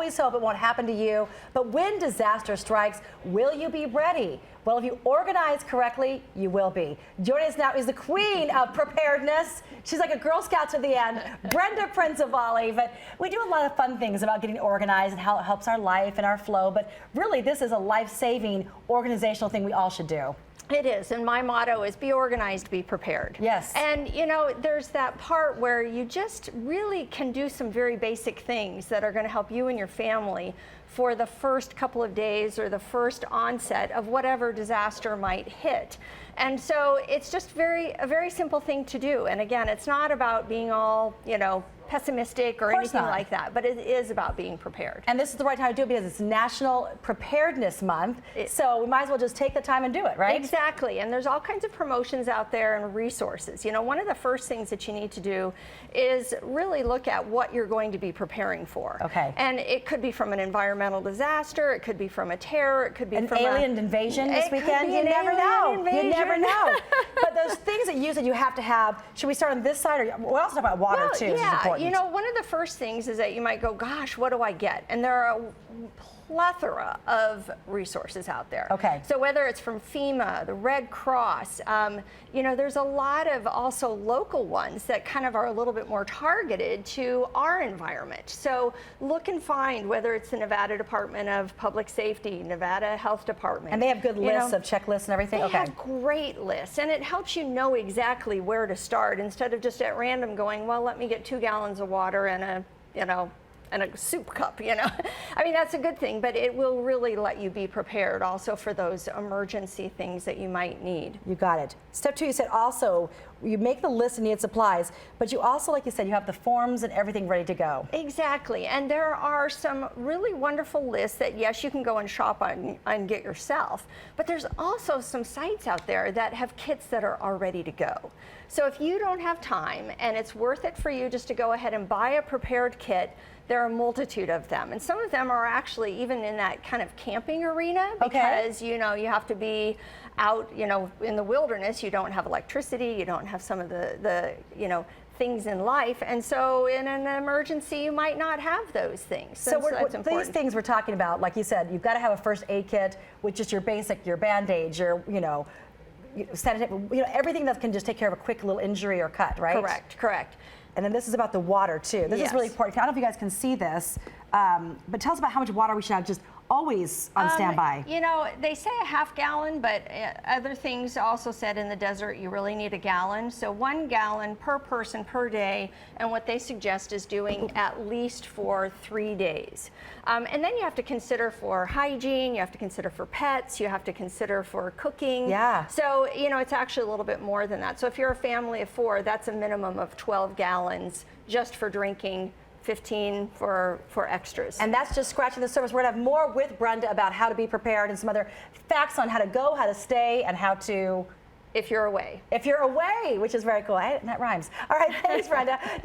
always hope it won't happen to you, but when disaster strikes, will you be ready? Well, if you organize correctly, you will be. Joining us now is the queen of preparedness. She's like a Girl Scout to the end, Brenda Prinzavalli. But we do a lot of fun things about getting organized and how it helps our life and our flow. But really, this is a life-saving organizational thing we all should do. It is, and my motto is be organized, be prepared. Yes. And you know, there's that part where you just really can do some very basic things that are going to help you and your family for the first couple of days or the first onset of whatever disaster might hit. And so it's just a very simple thing to do. And again, it's not about being all, you know, pessimistic or anything like that, but it is about being prepared. And this is the right time to do it because it's National Preparedness Month, so we might as well just take the time and do it, right? Exactly, and there's all kinds of promotions out there and resources. You know, one of the first things that you need to do is really look at what you're going to be preparing for. Okay. And it could be from an environmental disaster, it could be from a terror, it could be from an alien invasion this weekend. You never know. You never know. But those things that you said you have to have, should we start on this side, or we'll also talk about water too? Yeah. You know, one of the first things is that you might go, gosh, what do I get? And there are a plethora of resources out there. Okay. So whether it's from FEMA, the Red Cross, you know, there's a lot of also local ones that kind of are a little bit more targeted to our environment. So look and find whether it's the Nevada Department of Public Safety, Nevada Health Department. And they have good lists of checklists and everything? They have great lists, and it helps you know exactly where to start instead of just at random going, well, let me get 2 gallons of water and a, you know, and a soup cup, you know. I mean, that's a good thing, but it will really let you be prepared also for those emergency things that you might need. You got it. Step 2, you said also, you make the list of needed supplies, but you also, like you said, you have the forms and everything ready to go. Exactly, and there are some really wonderful lists that, yes, you can go and shop on and get yourself, but there's also some sites out there that have kits that are ready to go. So if you don't have time and it's worth it for you just to go ahead and buy a prepared kit, there are a multitude of them, and some of them are actually even in that kind of camping arena because you know, you have to be out, you know, in the wilderness. You don't have electricity, you don't have some of the you know, things in life, and so in an emergency you might not have those things. So these things we're talking about, like you said, you've got to have a first aid kit with just your basic, your Band-Aids, your, you know, sanitary, you know, everything that can just take care of a quick little injury or cut, right? Correct, correct. And then this is about the water too. This is really important. I don't know if you guys can see this, but tell us about how much water we should have just always on standby. You know, they say a half gallon, but other things also said in the desert you really need a gallon. So 1 gallon per person per day, and what they suggest is doing at least for 3 days. And then you have to consider for hygiene, you have to consider for pets, you have to consider for cooking. Yeah. So, you know, it's actually a little bit more than that. So if you're a family of 4, that's a minimum of 12 gallons just for drinking, 15 for extras. And that's just scratching the surface. We're gonna have more with Brenda about how to be prepared and some other facts on how to go, how to stay, and how to... If you're away. If you're away, which is very cool. That rhymes. All right, thanks, Brenda. Now